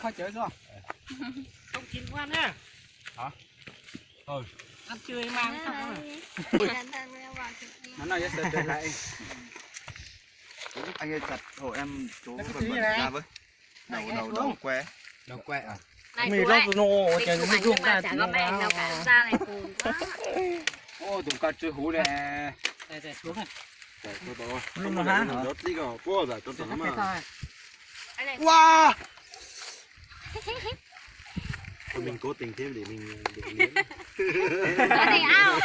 Khó chở rồi. Không chín quá nè. Hả? Ăn chơi mang xong rồi. Nó nói sẽ trở lại. Anh ơi chặt hộ em chú phần ra với. Đầu que. Đầu que à? Mì lót nô cái nó ruộng ra chả có mẹ nào cả ra này phùn quá. Ô tụi con chưa hú nè. Để xuống này. Luôn nó hả? Wow. Mình cố tình thêm để mình để Cái này ao.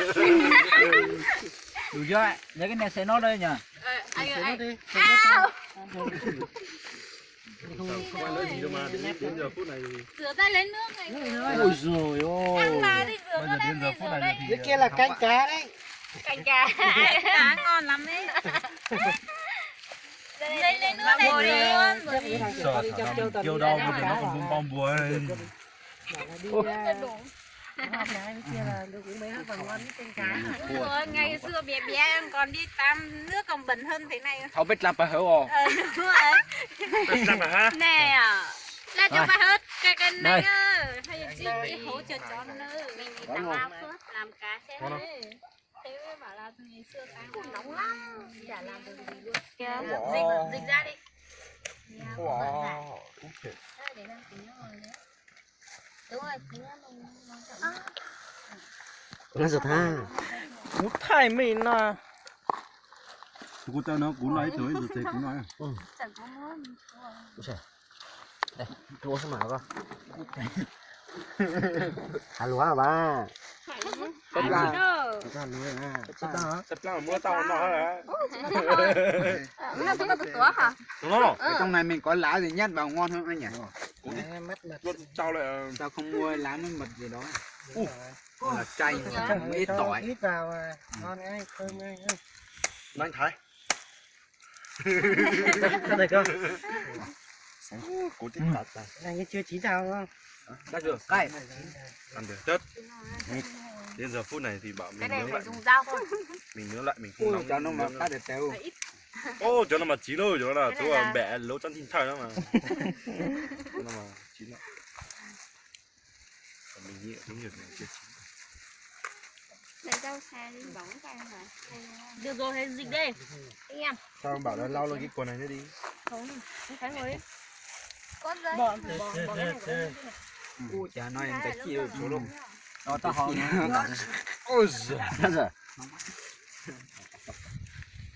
Đủ chưa? Nhớ cái này sẽ nó đây nhỉ? Anh ơi. Ao. không ăn nữa gì đâu mà đến giờ phút này Rửa tay lấy nước này. Ôi rồi ôi. Ăn mà đi rửa nó đem đi rửa đây. Cái kia là canh cá đấy. Canh cá. Cá ngon lắm ấy. Lấy nước này rửa luôn. sợ thằng kêu đau mà nó còn bung bong bùa lên. Đúng rồi, ngày xưa bé bé em còn đi tắm nước còn bẩn hơn thế này. Không biết làm phải hiểu không? Đúng rồi. Sao mà ha? Nè à. Là cho phải hết cái này ơi. Hay gì đi hỗ trợ cho nó. Mình đi tặng lao phước làm cá thế đấy. Thế mới bảo là ngày xưa tắm nóng lắm. Chả làm được gì luôn. Dịch ra đi. Wow. Để đang tính rồi nữa. Đúng rồi, tính ra mình chọn. Nó giật ha. Cút thải mình à. Cô ta nó cũng nói tới rồi thì cũng nói. Chẳng có muốn. Đây, lúa sao mà con. Hả lúa hả ba? Thật là Hả lúa hả? Thật là mưa tao nó hả? nó có được quá hả? Đúng không? Ở trong này mình có lá gì nhát vào ngon hơn anh nhỉ? Tao lại Tao không mua lá nước mật gì đó. Là chay, ít tỏi. Ít vào ngon ngay, thơm ngay. anh Thái. Sao đây cơ? Cố thích tạt này. Này chưa chín sao không? Đã được, cay. Ăn được chết. Đến giờ phút này thì bảo Cái mình này nướng phải lại. dùng dao thôi. Mình nướng lại mình không Ui, nóng. cho nó mà cắt được teo. Ô, cho nó mà chín rồi, cho nó là tôi là bẻ lỗ chân thịt thải đó mà. Cho nó mà chín lại. Còn mình nghĩ đúng nhiều chưa chín. Để rau xà đi bóng ra hả? Được rồi, hết dịch đi. Anh em. Sao bảo là lau luôn cái quần này nữa đi. Không, không phải ngồi đi. Có giấy. Bỏ cái này. Ui, chả nói em phải chịu chỗ luôn. Đó tao hỏi. Ôi giời.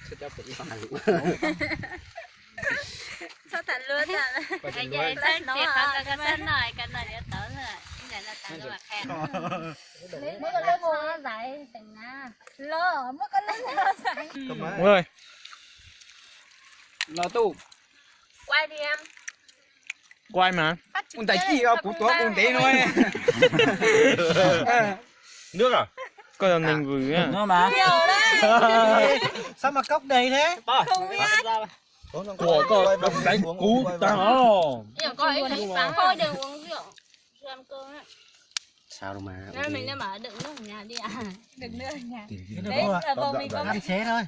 Sẽ cho tự phản lũ. Sao thật luôn à? Anh dạy sách nó à? Cái sách này để tớ rồi. Cái này là tớ nó là khen. Mới có lấy mua nó dạy tỉnh à. Lỡ, mới có lấy mua nó dạy. Ơi. Nó tu. Quay đi em. Quay mà. Un tay chi đó, cú tốt un tí thôi. Nước à? Coi là mình vừa á. Nó mà. Nhiều đấy. Sao mà cốc đầy thế? Không biết. Của con đánh cú ta nó. Nhưng có ấy thấy sáng thôi đừng uống rượu. Chưa ăn cơm á. Sao đâu mà. Nên mình đã bảo đựng nước ở nhà đi à. Đựng nước ở nhà. Đấy Đấy là bầu mình có ăn xé thôi.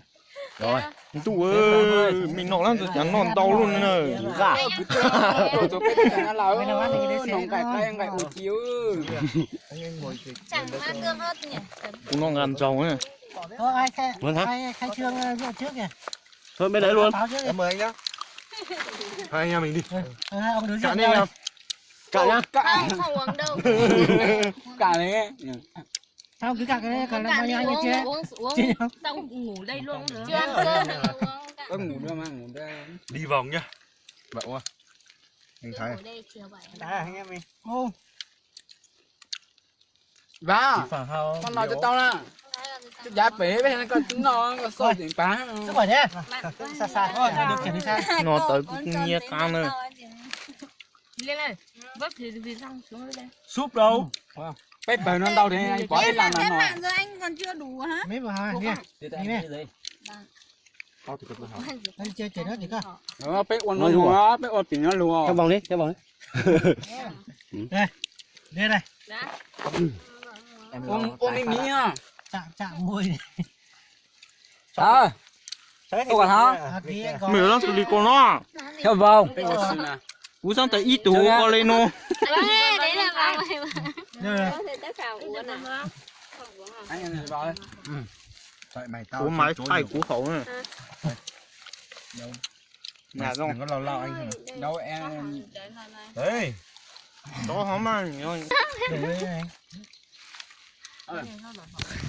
Rồi. Tụ ơi, mình nọ lắm rồi chán non đau luôn này. Dạ. Tôi biết cái nó lỡ. Nông cải cây anh cải ủ chiếu. Chẳng ăn cơm hết nhỉ. Cũng nó ngàn trầu ấy. Thôi ai khai trương rượu trước kìa. Thôi bên đấy luôn. Em mời anh nhá. Hai anh em mình đi. Hai ông đứng Cả rượu đi anh em. Cả nhá. Không uống đâu. Cả đấy. Sao cứ cả cái còn bao nhiêu anh chưa? Uống xong ngủ đây luôn cũng được. Chưa ăn cơm được uống. Có ngủ đâu mà ngủ đây. Đi vòng nhá. Vậy quá. Anh Thái. Ngủ đây chiều vậy. Đã anh em mình. Ô. Ba. Con nói cho tao nè. Cái giá bể với con trứng nó sôi tiền phá. Sức khỏe nhé. Xa xa thôi, điều khiển đi xa. Nó tới cũng nhia can rồi. Lên này, vấp thì răng xuống đây. Súp đâu? Bếp bể nó đâu thì anh bỏ đi làm là nó. Rồi anh còn chưa đủ hả? Mấy vào hai, nghe. Đi nè. Tao thì cần hỏi. Anh chơi chuyện đó gì cơ? Đó, bếp ôn nó lùa, bếp ôn tiền nó lùa. Cho vòng đi. Đây. Đây này. Đã. Ôn đi mía. Chạm môi này. Sao? Tôi còn hả? Miệng Mày lắm tụi đi con nó. Theo vòng. cú xong tới ít tủ có lên nô Vâng ơi, đấy là vâng ơi. Có thể tất cả uống à? Anh em vào đây. Tại mày tao. cú máy tay cú khẩu này Đâu? nhà không Đừng có lo lo anh. Đâu em. Đấy. đó hóm mà nhoi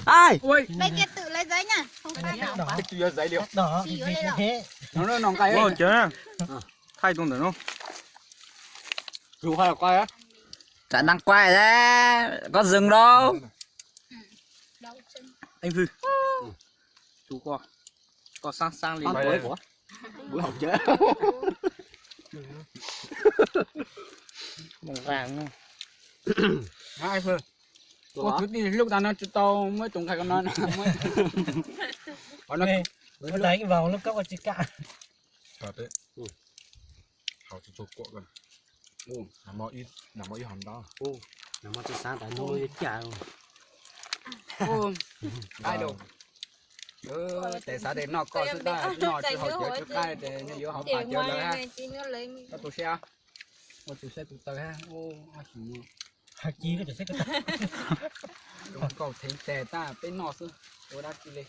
Ai? Ui. Đây kia tự lấy giấy nha. Không phát nào. Cái kia giấy điệu. Đó, Chỉ thì vô đây thế. Nó cái. ô chứ thay tung được không Dù hay là quay á? Chả đang quay đấy, có dừng đâu. Đâu chân. anh Hư chú có sang liền Tuổi của. Buổi học chơi. bằng vàng Hai Phương. Ủa, cái lúc tao nó tao mới trùng khai con nó mới. Nó Nó đánh vào lúc cấp ở chiếc cạn. Thật đấy. Hào chụp chụp cọ gần. Nằm mọi hòn đó. Nó mà sáng tại nuôi chả. Ai đâu. Tại sao để nó có sự ta nó chỉ học chơi cho cái để nó vô học bài chơi rồi ha. Có tụi xe. Một tụi xe tụi tờ ha. Ô, Hạt chi nó chỉ xếp cái đúng cầu thấy tè ta bên nó sư. Ô đã chi lên.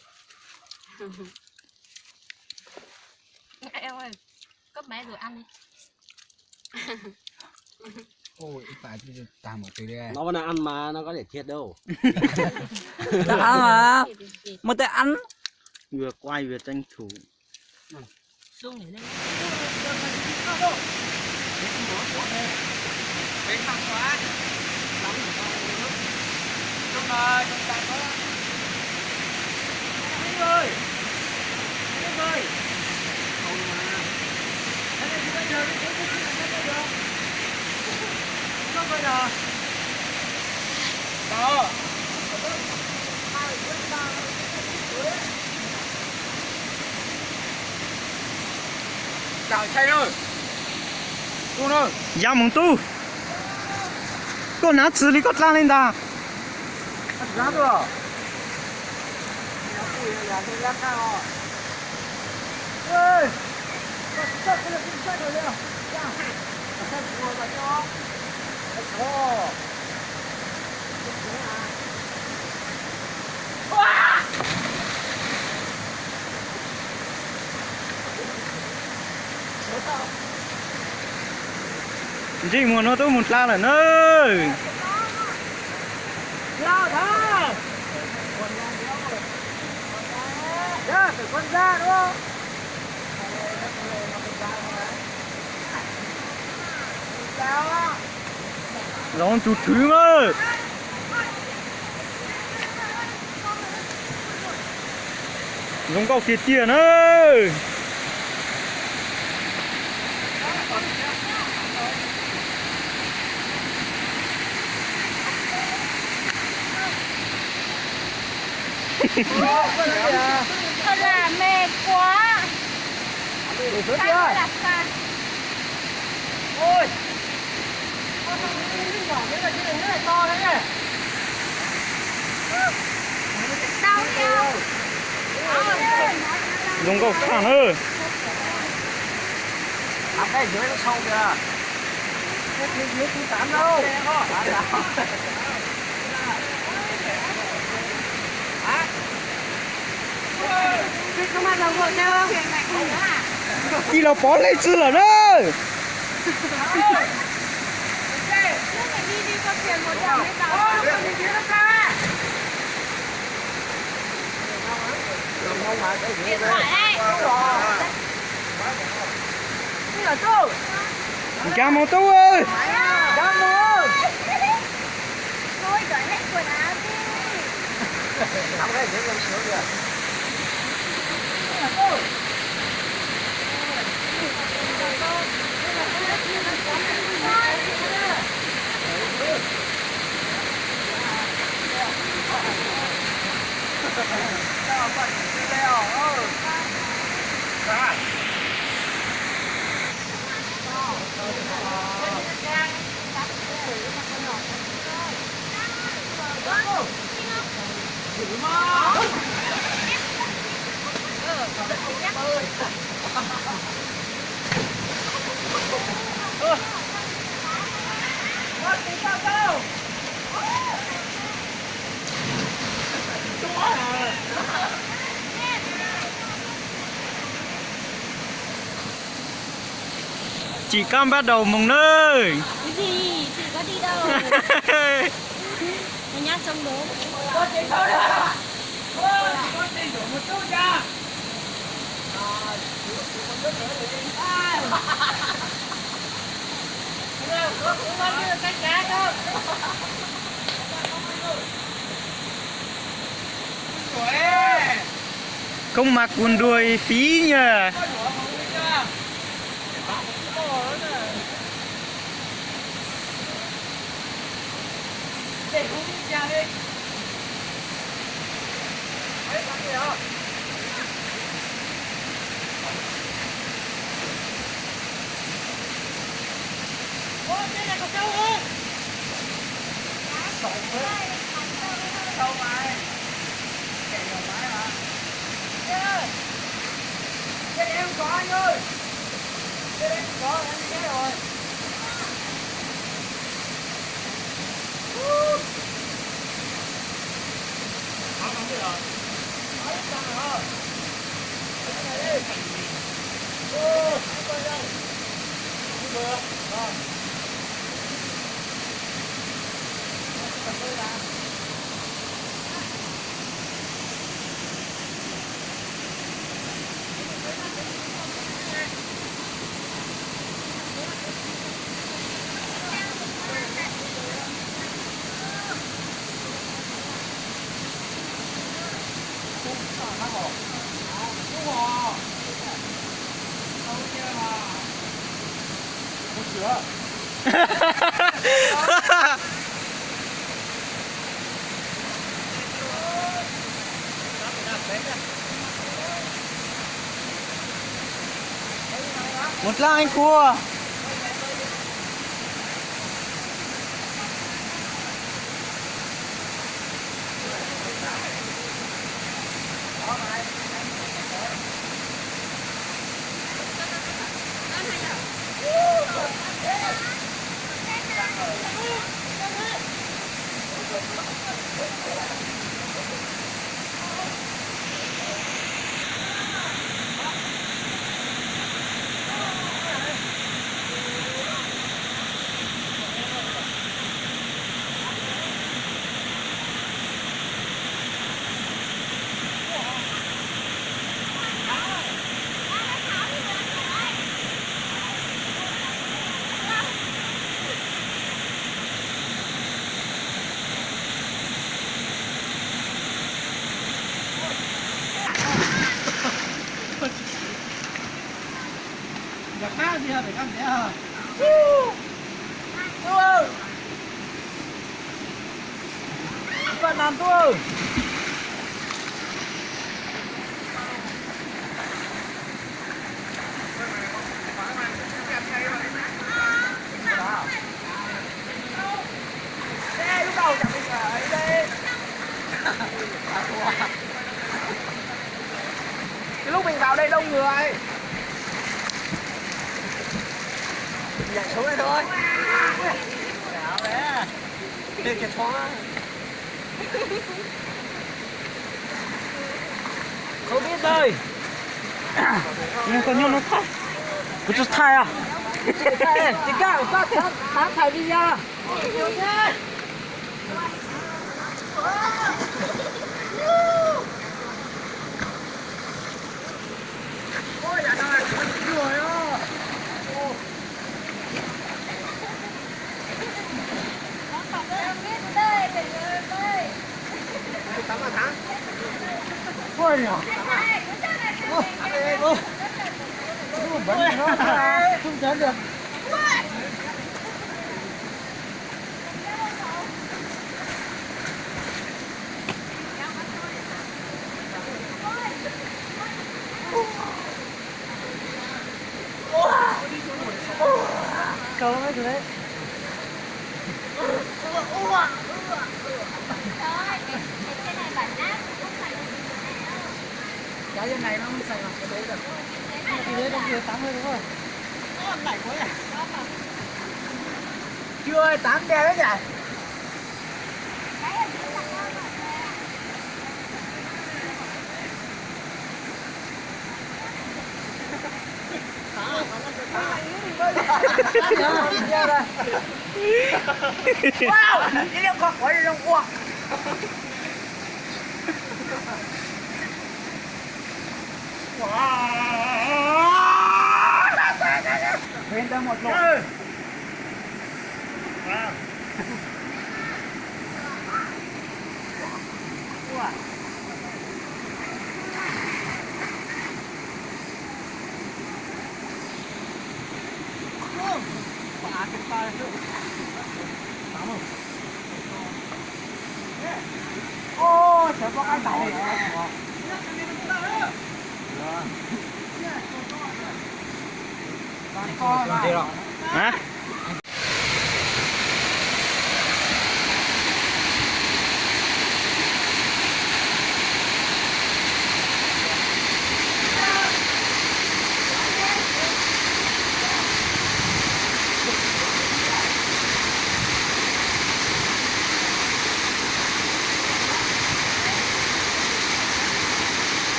Em ơi, cấp máy rồi ăn đi. Ôi, phải thì tạm một tí đây. nó vẫn ăn mà nó có để thiệt đâu. Đã ăn mà. Mà tại ăn. vừa quay vừa tranh thủ Xuống để lên. Bên thằng quá. Nóng rồi. Trong này, trong tay có. Anh ơi. Anh ơi. Không mà. Anh ơi, bây giờ cái bây giờ. Không bây giờ. Đó. Chào chạy ơi. Tu ơi. ya mong tu con ná xử lý con lan lên ta Giá rồi. Nhà cùi nhà tôi lắc cao. Ơi. Sao cái này cũng sai rồi đấy à? Sao? Sao cùi vào cho. Ồ. gì muốn nó tôi muốn la là nơi Lao thang. Ra, phải con ra đúng không? lon chú thứ ơi giống cậu kiệt tiền ơi Thật là mệt quá. Sao đặt ra? Ôi. Con quả đấy là cái này to đấy nhỉ? Đau nhau. giống cậu thẳng ơi Cái dưới nó sâu kìa. Cái dưới thứ 8 đâu. Không ăn đâu rồi đâu. Huyền này không nữa à? đi là phó lên sư là nơi Lúc này đi có tiền 100 mấy tao. Điện thoại đây. Cái là chú. cha mong tu ơi Cảm ơn. Thôi cởi hết quần áo đi. Không cái dưới con sữa kìa. Chị con bắt đầu mừng nơi. Cái gì? Chị có đi đâu? Nó nhát trong bố. Con chị thôi à? Con chị đổ một chút nha. Không mặc quần đùi phí nhờ. Em có anh ơi. Em có em chết rồi. Một là anh cua. Giặc khác gì hả? Phải ăn thế hả? Bạn làm tôi. Đây lúc đầu chẳng định ở đây. Cái lúc mình vào đây đông người. Nhảy xuống đây thôi. Đảo bé. Đi kìa chó. Không biết đây. Nhưng con nhông nó thay. Có chút thay à? Chị cao có tháng thầy đi ra. Ôi dạ trời, người ơi. Tắm là tháng. Ôi nhỉ. Bẩn nó không chén được. Câu nói từ đấy. Cái bên này nó không xài mặt cái đấy được. Thì đấy đồng kia tắm thôi đúng không? Lạnh quá nhỉ? Chưa ơi, tắm đeo đấy nhỉ? Hãy subscribe cho kênh Ghiền Mì Gõ để không bỏ lỡ những video hấp dẫn. ฮะ